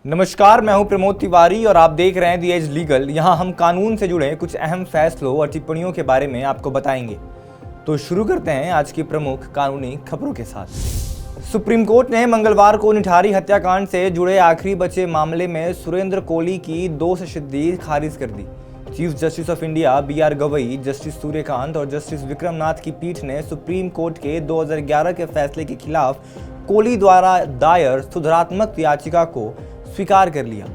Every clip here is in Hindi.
नमस्कार, मैं हूं प्रमोद तिवारी और आप देख रहे हैं दी एज लीगल। यहां हम कानून से जुड़े कुछ अहम फैसलों और टिप्पणियों के बारे में आपको बताएंगे। तो शुरू करते हैं आज की प्रमुख कानूनी खबरों के साथ। सुप्रीम कोर्ट ने मंगलवार को निठारी हत्याकांड से जुड़े आखिरी बचे मामले में सुरेंद्र कोली की दोषसिद्धि खारिज कर दी। Chief justice of India B R. Gavai, justice Suryakant और जस्टिस विक्रम नाथ की पीठ ने सुप्रीम कोर्ट के 2011 के फैसले के खिलाफ कोली द्वारा दायर सुधारात्मक याचिका को स्वीकार कर लिया,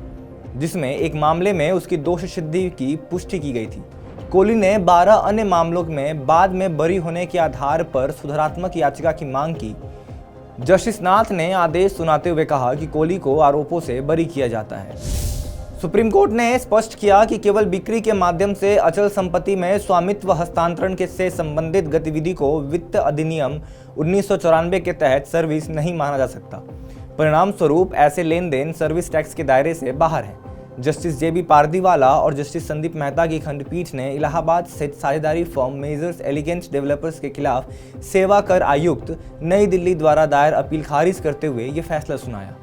जिसमें एक मामले में उसकी दोषसिद्धि की पुष्टि की गई थी। कोली ने 12 अन्य मामलों में बाद में बरी होने के आधार पर सुधारात्मक याचिका की मांग की। जस्टिस नाथ ने आदेश सुनाते हुए कहा कि कोली को आरोपों से बरी किया जाता है। सुप्रीम कोर्ट ने स्पष्ट किया कि केवल बिक्री के माध्यम से अचल संपत्ति में स्वामित्व हस्तांतरण से संबंधित गतिविधि को वित्त अधिनियम 1994 के तहत सर्विस नहीं माना जा सकता। परिणाम स्वरूप ऐसे लेन देन सर्विस टैक्स के दायरे से बाहर है। Justice JB. पारदीवाला और जस्टिस संदीप मेहता की खंडपीठ ने इलाहाबाद स्थित साझेदारी फर्म मेजर्स एलिगेंस डेवलपर्स के खिलाफ सेवा कर आयुक्त नई दिल्ली द्वारा दायर अपील खारिज करते हुए ये फैसला सुनाया।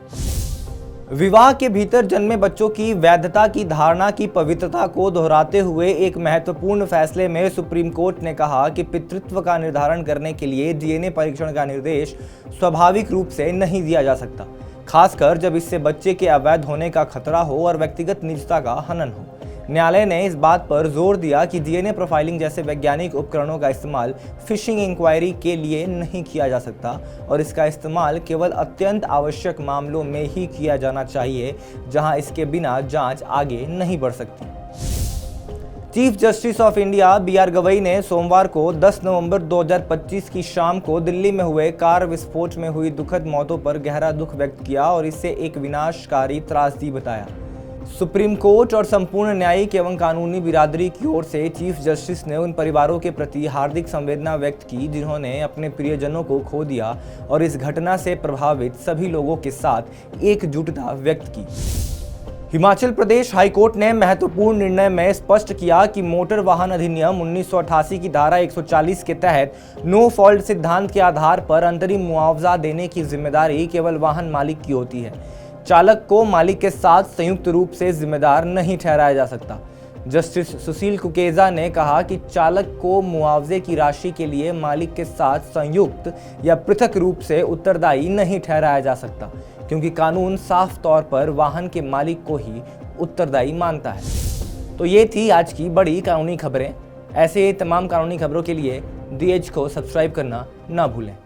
विवाह के भीतर जन्मे बच्चों की वैधता की धारणा की पवित्रता को दोहराते हुए एक महत्वपूर्ण फैसले में सुप्रीम कोर्ट ने कहा कि पितृत्व का निर्धारण करने के लिए डीएनए परीक्षण का निर्देश स्वाभाविक रूप से नहीं दिया जा सकता, खासकर जब इससे बच्चे के अवैध होने का खतरा हो और व्यक्तिगत निजता का हनन हो। न्यायालय ने इस बात पर जोर दिया कि डीएनए प्रोफाइलिंग जैसे वैज्ञानिक उपकरणों का इस्तेमाल फिशिंग इंक्वायरी के लिए नहीं किया जा सकता और इसका इस्तेमाल केवल अत्यंत आवश्यक मामलों में ही किया जाना चाहिए, जहां इसके बिना जांच आगे नहीं बढ़ सकती। Chief justice of India B R. Gavai ने सोमवार को 10 नवंबर 2025 की शाम को दिल्ली में हुए कार विस्फोट में हुई दुखद मौतों पर गहरा दुख व्यक्त किया और इसे एक विनाशकारी त्रासदी बताया। सुप्रीम कोर्ट और संपूर्ण न्यायिक एवं कानूनी बिरादरी की ओर से चीफ जस्टिस ने उन परिवारों के प्रति हार्दिक संवेदना व्यक्त की जिन्होंने अपने प्रियजनों को खो दिया और इस घटना से प्रभावित सभी लोगों के साथ एकजुटता व्यक्त की। हिमाचल प्रदेश हाईकोर्ट ने महत्वपूर्ण निर्णय में स्पष्ट किया कि मोटर वाहन अधिनियम 1988 की धारा 140 के तहत नो फॉल्ट सिद्धांत के आधार पर अंतरिम मुआवजा देने की जिम्मेदारी केवल वाहन मालिक की होती है। चालक को मालिक के साथ संयुक्त रूप से जिम्मेदार नहीं ठहराया जा सकता। जस्टिस सुशील कुकेजा ने कहा कि चालक को मुआवजे की राशि के लिए मालिक के साथ संयुक्त या पृथक रूप से उत्तरदायी नहीं ठहराया जा सकता, क्योंकि कानून साफ तौर पर वाहन के मालिक को ही उत्तरदायी मानता है। तो ये थी आज की बड़ी कानूनी खबरें। ऐसे तमाम कानूनी खबरों के लिए दी एज को सब्सक्राइब करना ना भूलें।